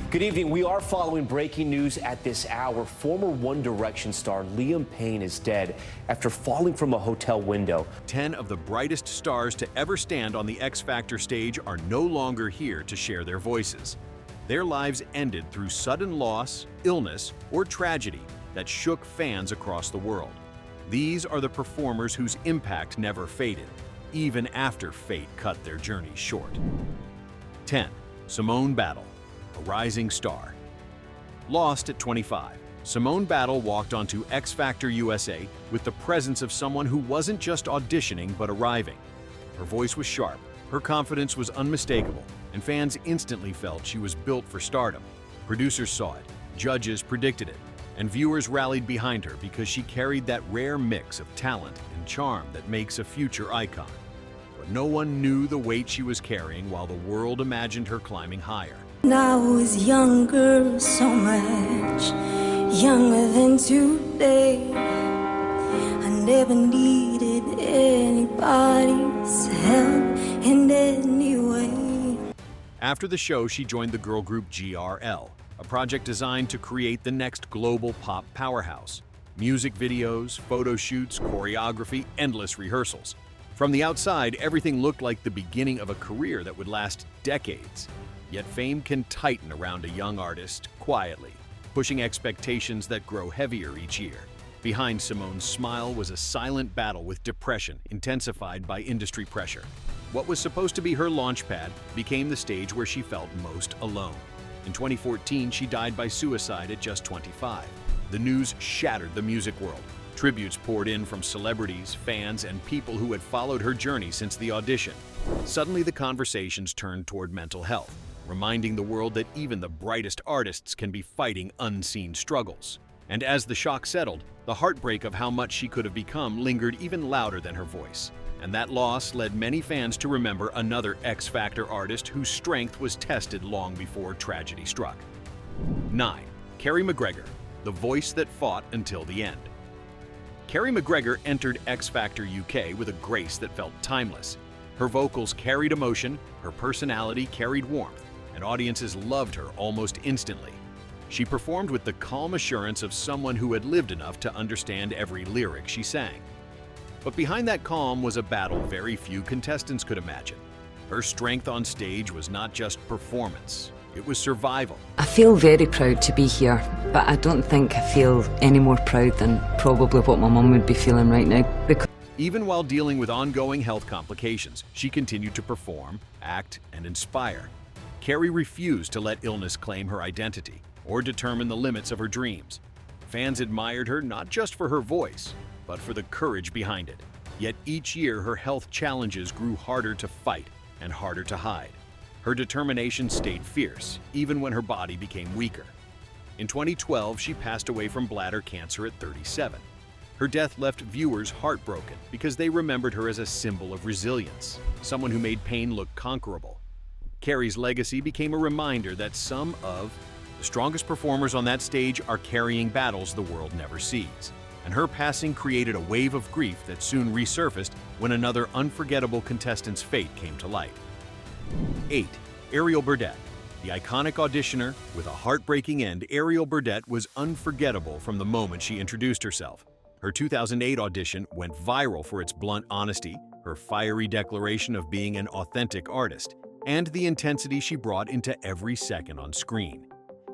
Good evening. We are following breaking news at this hour. Former One Direction star Liam Payne is dead after falling from a hotel window. 10 of the brightest stars to ever stand on the X Factor stage are no longer here to share their voices. Their lives ended through sudden loss, illness, or tragedy that shook fans across the world. These are the performers whose impact never faded, even after fate cut their journey short. 10. Simone Battle, a rising star. Lost at 25, Simone Battle walked onto X Factor USA with the presence of someone who wasn't just auditioning but arriving. Her voice was sharp, her confidence was unmistakable, and fans instantly felt she was built for stardom. Producers saw it, judges predicted it, and viewers rallied behind her because she carried that rare mix of talent and charm that makes a future icon. But no one knew the weight she was carrying while the world imagined her climbing higher. When I was younger, so much younger than today, I never needed anybody's help in any way. After the show, she joined the girl group GRL, a project designed to create the next global pop powerhouse. Music videos, photo shoots, choreography, endless rehearsals. From the outside, everything looked like the beginning of a career that would last decades. Yet fame can tighten around a young artist quietly, pushing expectations that grow heavier each year. Behind Simone's smile was a silent battle with depression, intensified by industry pressure. What was supposed to be her launchpad became the stage where she felt most alone. In 2014, she died by suicide at just 25. The news shattered the music world. Tributes poured in from celebrities, fans, and people who had followed her journey since the audition. Suddenly, the conversations turned toward mental health, reminding the world that even the brightest artists can be fighting unseen struggles. And as the shock settled, the heartbreak of how much she could have become lingered even louder than her voice. And that loss led many fans to remember another X Factor artist whose strength was tested long before tragedy struck. 9. Carrie McGregor, the voice that fought until the end. Carrie McGregor entered X Factor UK with a grace that felt timeless. Her vocals carried emotion, her personality carried warmth, and audiences loved her almost instantly. She performed with the calm assurance of someone who had lived enough to understand every lyric she sang. But behind that calm was a battle very few contestants could imagine. Her strength on stage was not just performance, it was survival. I feel very proud to be here, but I don't think I feel any more proud than probably what my mum would be feeling right now. Because even while dealing with ongoing health complications, she continued to perform, act, and inspire. Carrie refused to let illness claim her identity or determine the limits of her dreams. Fans admired her not just for her voice, but for the courage behind it. Yet each year, her health challenges grew harder to fight and harder to hide. Her determination stayed fierce, even when her body became weaker. In 2012, she passed away from bladder cancer at 37. Her death left viewers heartbroken because they remembered her as a symbol of resilience, someone who made pain look conquerable. Carrie's legacy became a reminder that some of the strongest performers on that stage are carrying battles the world never sees. And her passing created a wave of grief that soon resurfaced when another unforgettable contestant's fate came to light. 8. Ariel Burdett. The iconic auditioner with a heartbreaking end, Ariel Burdett was unforgettable from the moment she introduced herself. Her 2008 audition went viral for its blunt honesty, her fiery declaration of being an authentic artist, and the intensity she brought into every second on screen.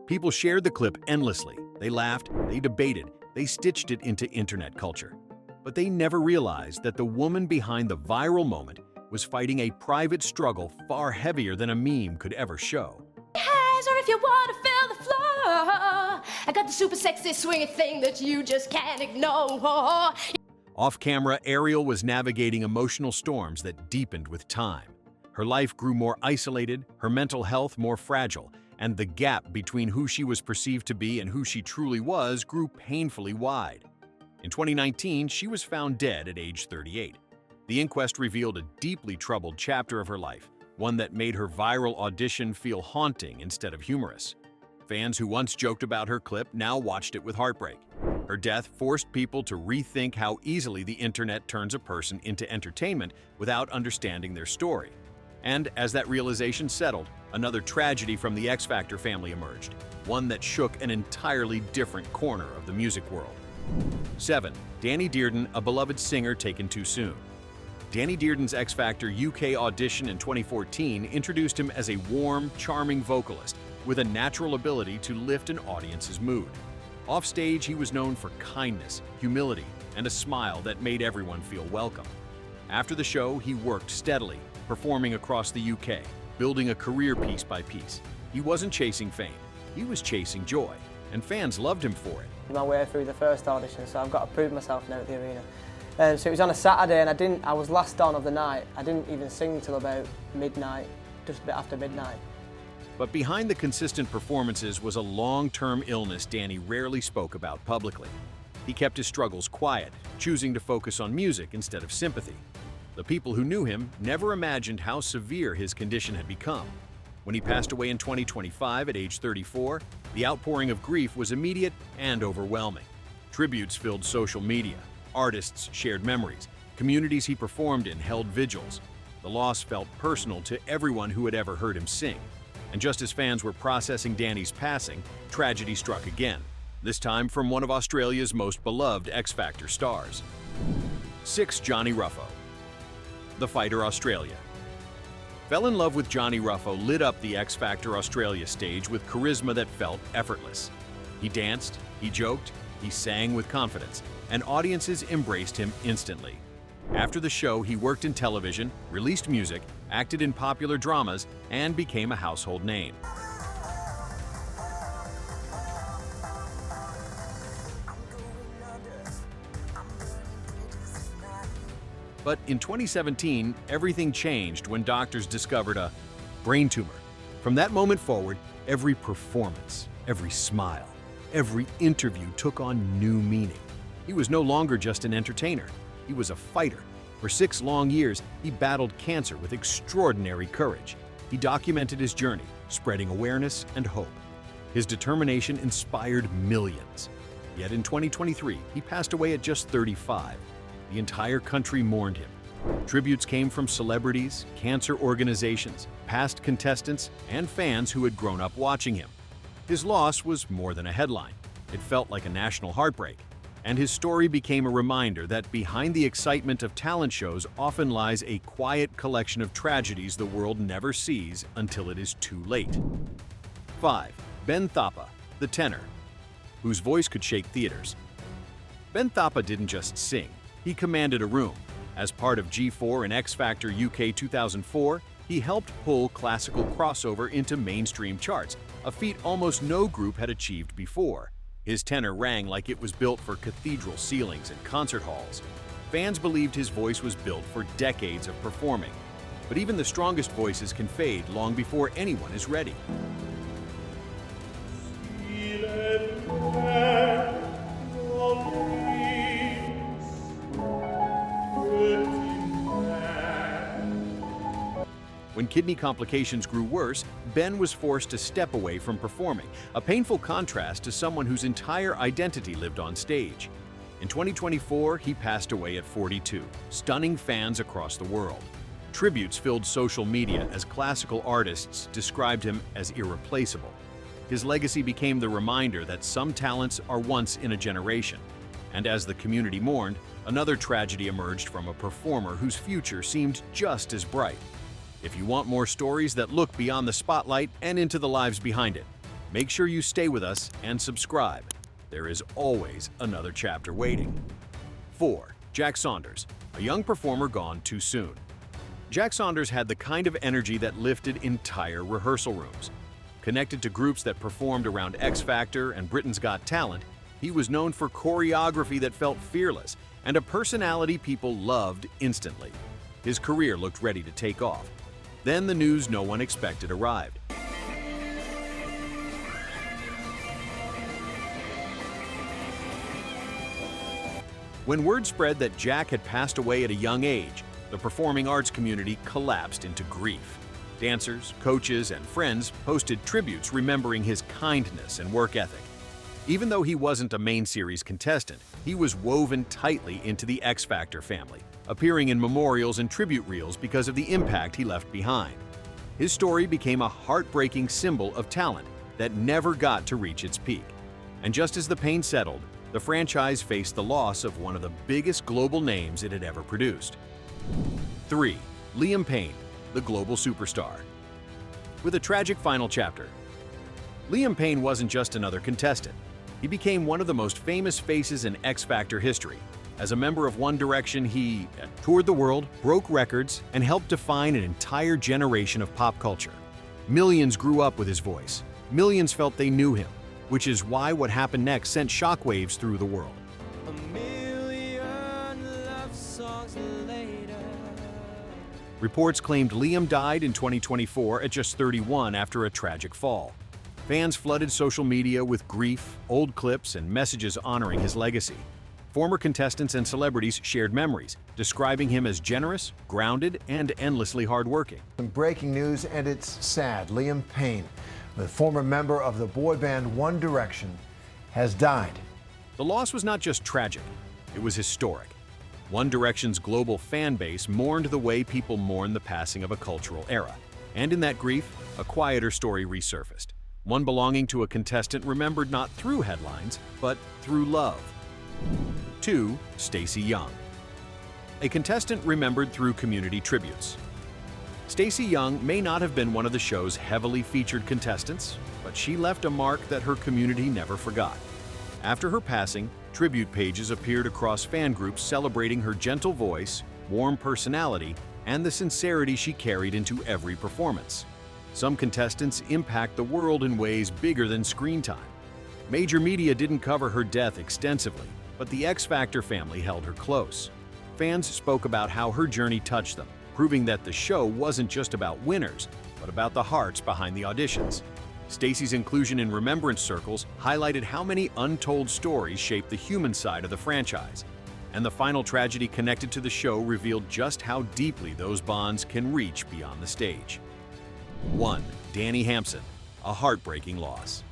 People shared the clip endlessly. They laughed, they debated, they stitched it into internet culture. But they never realized that the woman behind the viral moment was fighting a private struggle far heavier than a meme could ever show. Or if you want to feel the floor, I got the super sexy swinging thing that you just can't ignore. Off camera, Ariel was navigating emotional storms that deepened with time. Her life grew more isolated, her mental health more fragile, and the gap between who she was perceived to be and who she truly was grew painfully wide. In 2019, she was found dead at age 38. The inquest revealed a deeply troubled chapter of her life, one that made her viral audition feel haunting instead of humorous. Fans who once joked about her clip now watched it with heartbreak. Her death forced people to rethink how easily the internet turns a person into entertainment without understanding their story. And as that realization settled, Another tragedy from the X Factor family emerged, one that shook an entirely different corner of the music world. 7. Danny Dearden, a beloved singer taken too soon. Danny Dearden's X Factor UK audition in 2014 introduced him as a warm, charming vocalist with a natural ability to lift an audience's mood. Offstage, he was known for kindness, humility, and a smile that made everyone feel welcome. After the show, he worked steadily, performing across the UK, building a career piece by piece. He wasn't chasing fame, he was chasing joy, and fans loved him for it. My way through the first audition, so I've got to prove myself now at the arena. So it was on a Saturday, and I was last on of the night. I didn't even sing till about midnight, just a bit after midnight. But behind the consistent performances was a long-term illness Danny rarely spoke about publicly. He kept his struggles quiet, choosing to focus on music instead of sympathy. The people who knew him never imagined how severe his condition had become. When he passed away in 2025 at age 34, the outpouring of grief was immediate and overwhelming. Tributes filled social media, artists shared memories, communities he performed in held vigils. The loss felt personal to everyone who had ever heard him sing. And just as fans were processing Danny's passing, tragedy struck again, this time from one of Australia's most beloved X Factor stars. 6. Johnny Ruffo. The Fighter Australia. Fell in Love with Johnny Ruffo lit up the X Factor Australia stage with charisma that felt effortless. He danced, he joked, he sang with confidence, and audiences embraced him instantly. After the show, he worked in television, released music, acted in popular dramas, and became a household name. But in 2017, everything changed when doctors discovered a brain tumor. From that moment forward, every performance, every smile, every interview took on new meaning. He was no longer just an entertainer. He was a fighter. For 6 long years, he battled cancer with extraordinary courage. He documented his journey, spreading awareness and hope. His determination inspired millions. Yet in 2023, he passed away at just 35. The entire country mourned him. Tributes came from celebrities, cancer organizations, past contestants, and fans who had grown up watching him. His loss was more than a headline. It felt like a national heartbreak. And his story became a reminder that behind the excitement of talent shows often lies a quiet collection of tragedies the world never sees until it is too late. 5. Ben Thapa, the tenor, whose voice could shake theaters. Ben Thapa didn't just sing, he commanded a room. As part of G4 and X Factor UK 2004, he helped pull classical crossover into mainstream charts, a feat almost no group had achieved before. His tenor rang like it was built for cathedral ceilings and concert halls. Fans believed his voice was built for decades of performing. But even the strongest voices can fade long before anyone is ready. When kidney complications grew worse, Ben was forced to step away from performing, a painful contrast to someone whose entire identity lived on stage. In 2024, he passed away at 42, stunning fans across the world. Tributes filled social media as classical artists described him as irreplaceable. His legacy became the reminder that some talents are once in a generation. And as the community mourned, another tragedy emerged from a performer whose future seemed just as bright. If you want more stories that look beyond the spotlight and into the lives behind it, make sure you stay with us and subscribe. There is always another chapter waiting. 4. Jack Saunders, a young performer gone too soon. Jack Saunders had the kind of energy that lifted entire rehearsal rooms. Connected to groups that performed around X Factor and Britain's Got Talent, he was known for choreography that felt fearless and a personality people loved instantly. His career looked ready to take off. Then the news no one expected arrived. When word spread that Jack had passed away at a young age, the performing arts community collapsed into grief. Dancers, coaches, and friends posted tributes remembering his kindness and work ethic. Even though he wasn't a main series contestant, he was woven tightly into the X Factor family, appearing in memorials and tribute reels because of the impact he left behind. His story became a heartbreaking symbol of talent that never got to reach its peak. And just as the pain settled, the franchise faced the loss of one of the biggest global names it had ever produced. 3. Liam Payne, the global superstar. With a tragic final chapter, Liam Payne wasn't just another contestant. He became one of the most famous faces in X Factor history. As a member of One Direction, he toured the world, broke records, and helped define an entire generation of pop culture. Millions grew up with his voice. Millions felt they knew him, which is why what happened next sent shockwaves through the world. A million love songs later. Reports claimed Liam died in 2024 at just 31 after a tragic fall. Fans flooded social media with grief, old clips, and messages honoring his legacy. Former contestants and celebrities shared memories, describing him as generous, grounded, and endlessly hardworking. Some breaking news, and it's sad. Liam Payne, the former member of the boy band One Direction, has died. The loss was not just tragic, it was historic. One Direction's global fan base mourned the way people mourn the passing of a cultural era. And in that grief, a quieter story resurfaced. One belonging to a contestant remembered not through headlines, but through love. 2. Stacey Young. A contestant remembered through community tributes. Stacey Young may not have been one of the show's heavily featured contestants, but she left a mark that her community never forgot. After her passing, tribute pages appeared across fan groups celebrating her gentle voice, warm personality, and the sincerity she carried into every performance. Some contestants impact the world in ways bigger than screen time. Major media didn't cover her death extensively, but the X Factor family held her close. Fans spoke about how her journey touched them, proving that the show wasn't just about winners, but about the hearts behind the auditions. Stacey's inclusion in remembrance circles highlighted how many untold stories shaped the human side of the franchise. And the final tragedy connected to the show revealed just how deeply those bonds can reach beyond the stage. 1. Danny Hampson, a heartbreaking loss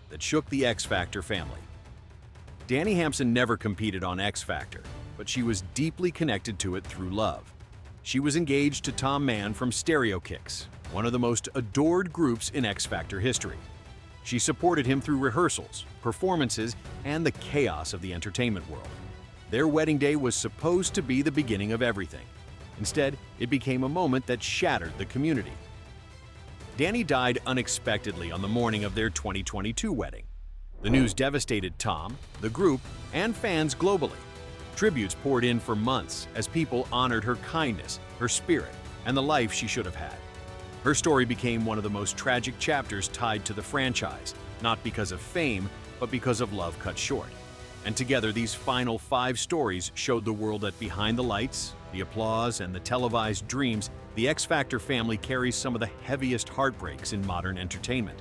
that shook the X Factor family. Danny Hampson never competed on X Factor, but she was deeply connected to it through love. She was engaged to Tom Mann from Stereo Kicks, one of the most adored groups in X Factor history. She supported him through rehearsals, performances, and the chaos of the entertainment world. Their wedding day was supposed to be the beginning of everything. Instead, it became a moment that shattered the community. Danny died unexpectedly on the morning of their 2022 wedding. The news devastated Tom, the group, and fans globally. Tributes poured in for months as people honored her kindness, her spirit, and the life she should have had. Her story became one of the most tragic chapters tied to the franchise, not because of fame, but because of love cut short. And together, these final 5 stories showed the world that behind the lights, the applause, and the televised dreams, the X Factor family carries some of the heaviest heartbreaks in modern entertainment.